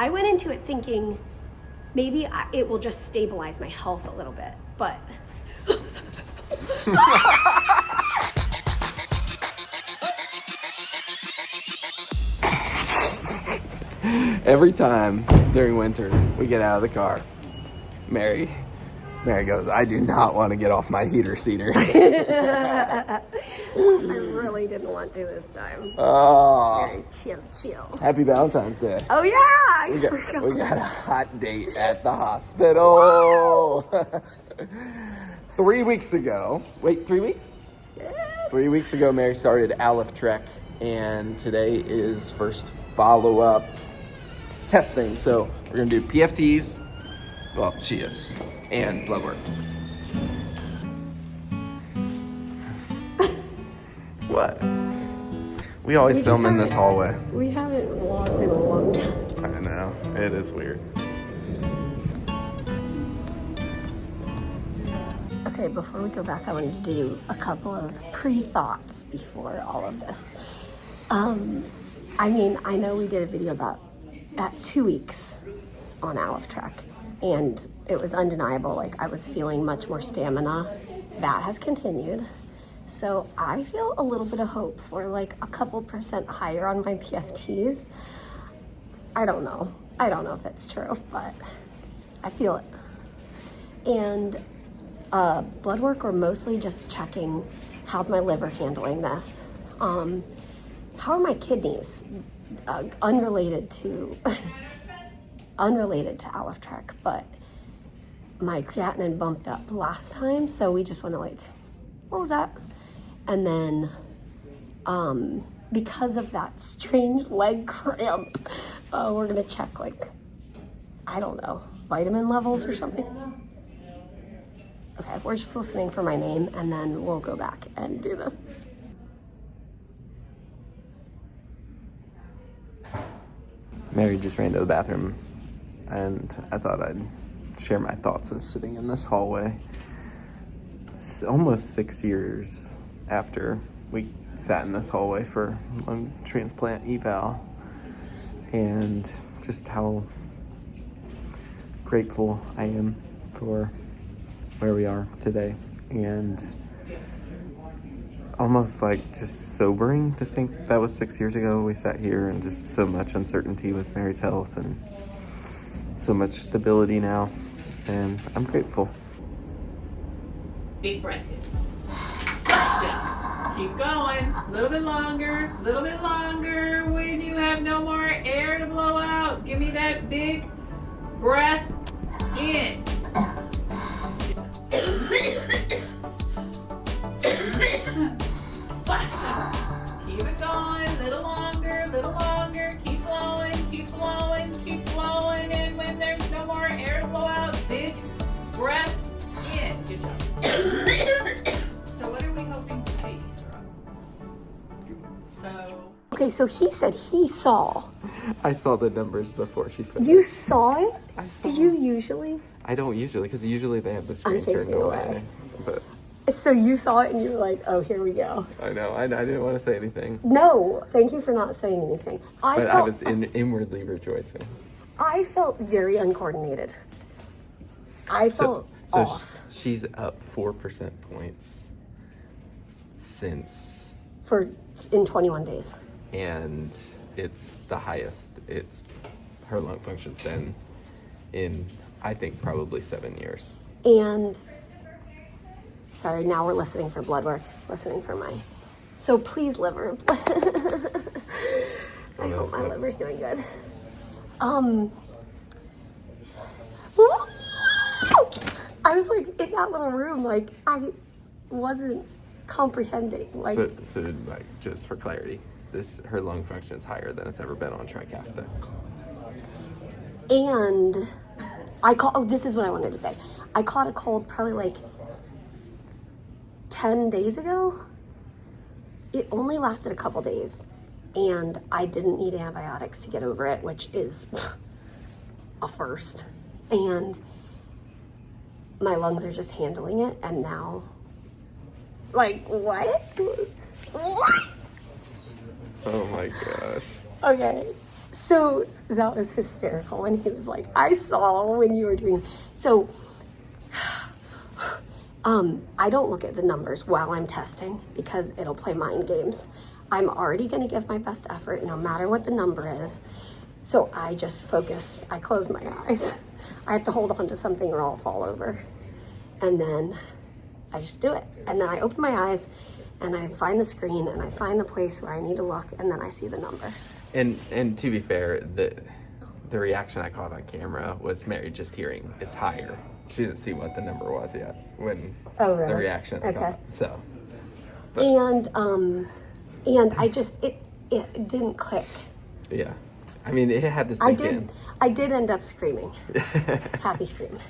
I went into it thinking maybe it will just stabilize my health a little bit, but Every time during winter we get out of the car, Mary goes, I do not want to get off my heater seater. I really didn't want to this time. Oh, It's very chill. happy Valentine's Day. Oh yeah, We got a hot date at the hospital. 3 weeks ago. Wait, 3 weeks? Yes. 3 weeks ago, Mary started Alyftrek, and today is first follow-up testing. So we're gonna do PFTs. Well, she is, and blood work. What? We always film in this hallway. We haven't walked in a long time. I know, it is weird. Okay, before we go back, I wanted to do a couple of pre-thoughts before all of this. I know we did a video at 2 weeks on Alyftrek, and it was undeniable. Like, I was feeling much more stamina. That has continued. So I feel a little bit of hope for like a couple % higher on my PFTs. I don't know if that's true, but I feel it. And blood work, we're mostly just checking how's my liver handling this. How are my kidneys? Unrelated to Alyftrek, but my creatinine bumped up last time, so we just want to what was that? And then because of that strange leg cramp, we're gonna check I don't know, vitamin levels or something. Okay, we're just listening for my name, and then we'll go back and do this. Mary just ran to the bathroom, and I thought I'd share my thoughts of sitting in this hallway. It's almost 6 years after we sat in this hallway for lung transplant eval, and just how grateful I am for where we are today, and almost just sobering to think that was 6 years ago we sat here, and just so much uncertainty with Mary's health and so much stability now, and I'm grateful. Big breath in. Question. Keep going. A little bit longer. A little bit longer. When you have no more air to blow out, give me that big breath in. Question. Keep it going. Little longer. Little longer. Keep blowing. Keep blowing. Keep blowing. And when there's no more air to blow out, big breath in. Good job. So what are we hoping to see? Okay, so he said he saw. I saw the numbers before she put You saw it? I saw Do you usually? I don't usually, because usually they have the screen I'm turned facing away. away. But So you saw it and you were like, oh, here we go. I know, I didn't want to say anything. No, thank you for not saying anything. I was inwardly rejoicing. I felt very uncoordinated. I felt So off. she's up 4 percent points since, in 21 days. and it's the highest her lung function's been in, I think, probably 7 years. And sorry, now we're listening for blood work, listening for so please, liver. I hope my liver's doing good. I was in that little room, I wasn't comprehending. So just for clarity, her lung function is higher than it's ever been on Trikafta. And this is what I wanted to say. I caught a cold probably 10 days ago. It only lasted a couple days, and I didn't need antibiotics to get over it, which is a first. And my lungs are just handling it, and now, what? What? Oh my gosh. Okay, so That was hysterical when he was like, I saw when you were doing. So, I don't look at the numbers while I'm testing because it'll play mind games. I'm already going to give my best effort no matter what the number is. So I just focus. I close my eyes. I have to hold on to something or I'll fall over. And then I just do it. And then I open my eyes and I find the screen and I find the place where I need to look and then I see the number. And to be fair, the reaction I caught on camera was Mary just hearing it's higher. She didn't see what the number was yet when really? the reaction. Okay. So. But. And I just it didn't click. Yeah. I mean, it had to sink in. I did end up screaming. Happy scream.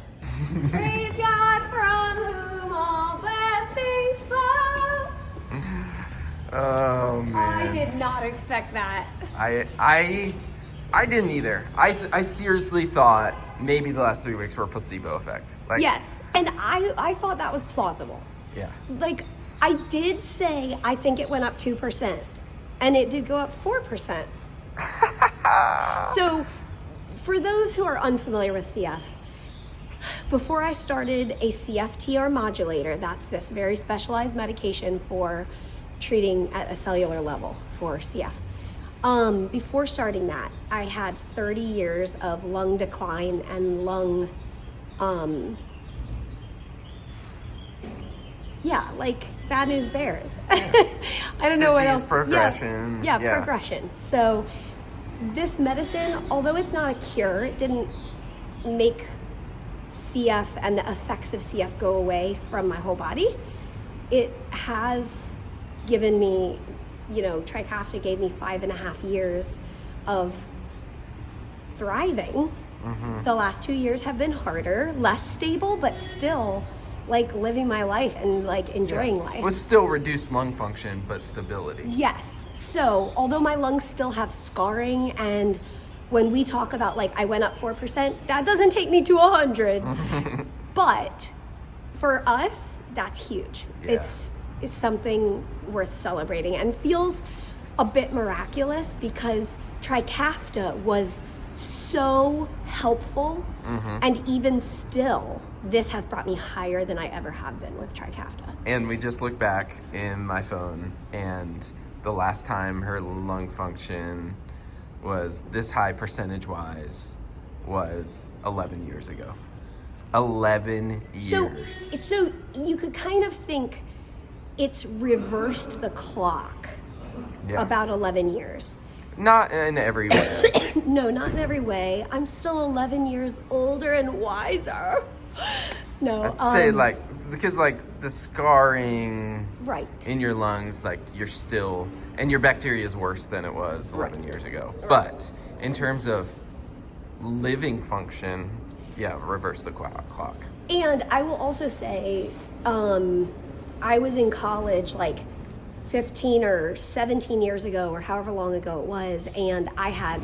Praise God from whom all blessings flow. Oh man. I did not expect that. I didn't either. I seriously thought maybe the last 3 weeks were a placebo effect. Like, yes, and I thought that was plausible. Yeah. Like, I did say I think it went up 2%, and it did go up 4%. So, for those who are unfamiliar with CF, before I started a CFTR modulator, that's this very specialized medication for treating at a cellular level for CF. Before starting that, I had 30 years of lung decline and lung, like bad news bears. I don't know what else. Disease progression. Yeah, progression. So this medicine, although it's not a cure, it didn't make CF and the effects of CF go away from my whole body. It has given me, Trikafta gave me 5.5 years of thriving. Mm-hmm. The last 2 years have been harder, less stable, but still like living my life and like enjoying life. With still reduced lung function, but stability. Yes. So although my lungs still have scarring, and when we talk about like I went up 4%, that doesn't take me to 100. But for us, that's huge. Yeah. It's something worth celebrating and feels a bit miraculous because Trikafta was so helpful, and even still, this has brought me higher than I ever have been with Trikafta. And we just looked back in my phone, and the last time her lung function was this high percentage-wise was 11 years ago. 11 years. So you could kind of think it's reversed the clock about 11 years. Not in every way. No, not in every way. I'm still 11 years older and wiser. No. I'd say because the scarring in your lungs, you're still, and your bacteria is worse than it was 11 years ago. Right. But in terms of living function, reverse the clock. And I will also say, I was in college 15 or 17 years ago or however long ago it was, and I had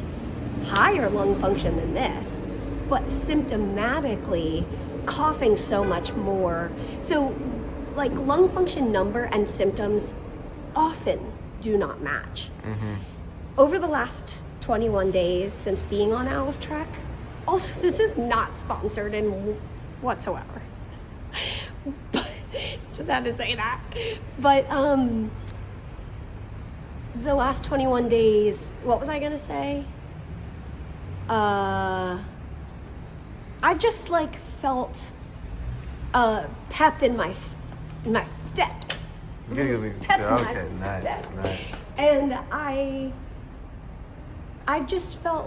higher lung function than this, but symptomatically coughing so much more. So lung function number and symptoms often do not match. Mm-hmm. Over the last 21 days since being on Alyftrek, also this is not sponsored in whatsoever, but just had to say that. But the last 21 days, what was I gonna say? I've just felt pep in my step. Nice. And I've just felt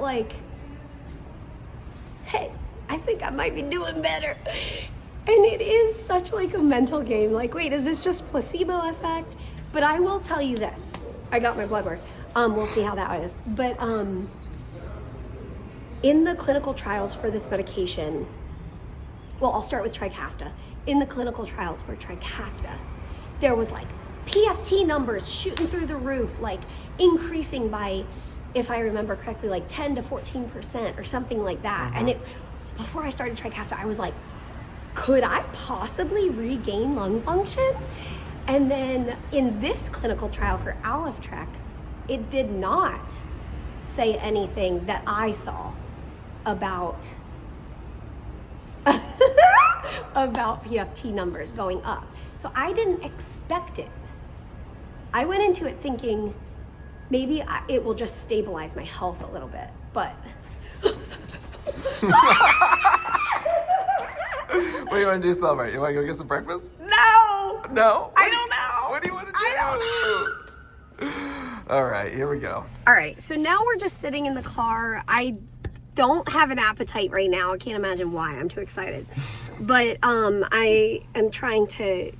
hey, I think I might be doing better. And it is such a mental game. Wait, is this just placebo effect? But I will tell you this. I got my blood work. We'll see how that is. But in the clinical trials for this medication, well, I'll start with Trikafta. In the clinical trials for Trikafta, there was PFT numbers shooting through the roof, increasing by, if I remember correctly, 10 to 14% or something like that. Mm-hmm. And before I started Trikafta, I was could I possibly regain lung function? And then in this clinical trial for Alyftrek, it did not. say anything that I saw about about PFT numbers going up. So I didn't expect it. I went into it thinking maybe it will just stabilize my health a little bit, but What do you want to do to celebrate? You want to go get some breakfast? no! No? I don't know. What do you want to do? I don't know. All right, here we go. All right, so now we're just sitting in the car. I don't have an appetite right now. I can't imagine why. I'm too excited. But I am trying to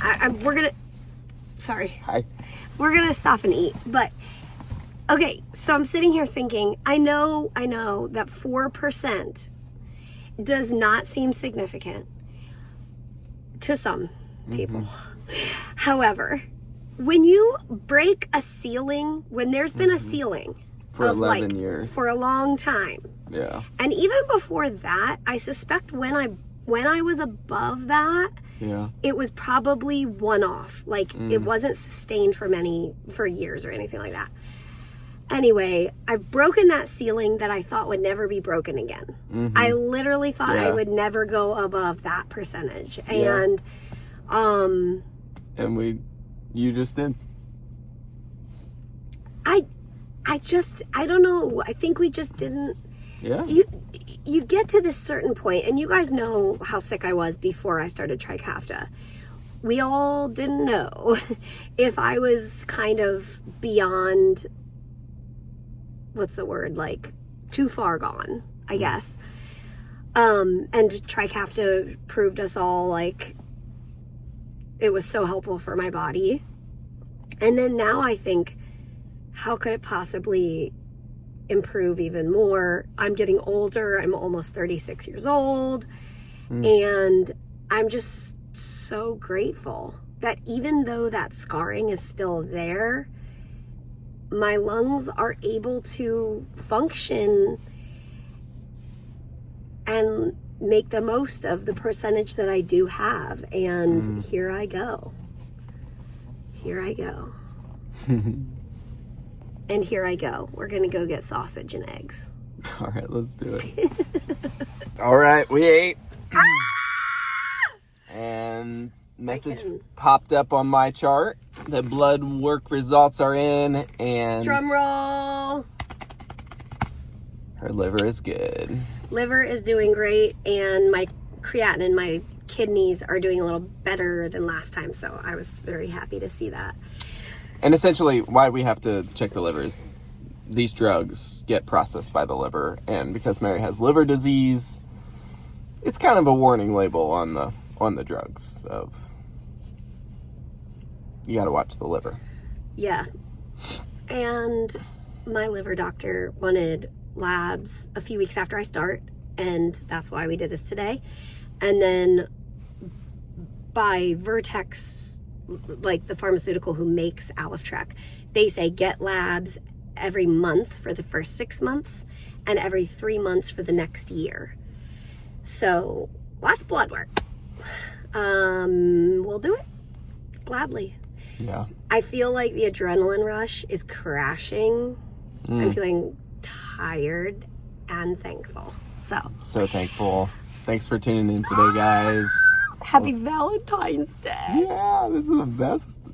Hi. We're going to stop and eat. But okay, so I'm sitting here thinking, I know that 4% does not seem significant to some people. However, when you break a ceiling, when there's been a ceiling For of 11 years. for a long time, Yeah. and even before that, I suspect when I was above that, Yeah. it was probably one-off. Like it wasn't sustained for years or anything like that. Anyway, I've broken that ceiling that I thought would never be broken again. I literally thought I would never go above that percentage. And you just did. I don't know. I think we just didn't. Yeah. You get to this certain point, and you guys know how sick I was before I started Trikafta. We all didn't know if I was kind of beyond, what's the word, like too far gone, I guess. And Trikafta proved us all like it was so helpful for my body. And then now I think, how could it possibly improve even more? I'm getting older. I'm almost 36 years old. And I'm just so grateful that even though that scarring is still there, my lungs are able to function and make the most of the percentage that I do have. And here I go. Here I go. And here I go. We're going to go get sausage and eggs. All right, let's do it. All right, we ate. And message popped up on my chart. The blood work results are in, and Drum roll. her liver is good. Liver is doing great, and my creatinine, my kidneys are doing a little better than last time, so I was very happy to see that. And essentially, why we have to check the liver is these drugs get processed by the liver, and because Mary has liver disease, it's kind of a warning label on the drugs of you got to watch the liver. Yeah. And my liver doctor wanted labs a few weeks after I start, and that's why we did this today. And then by Vertex, like the pharmaceutical who makes Alyftrek, they say get labs every month for the first 6 months and every 3 months for the next year. So lots of blood work. We'll do it gladly. Yeah. I feel like the adrenaline rush is crashing. I'm feeling tired and thankful. So thankful. Thanks for tuning in today, guys. Happy Valentine's Day. Yeah, this is the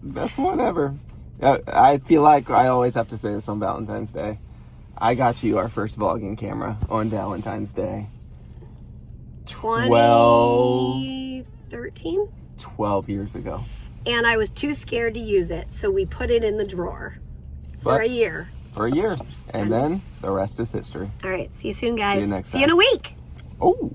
best one ever. I feel like I always have to say this on Valentine's Day. I got you our first vlogging camera on Valentine's Day. 2013? 12 years ago. And I was too scared to use it, so we put it in the drawer for a year. For a year. And then the rest is history. All right, see you soon, guys. See you next See you in a week. Oh.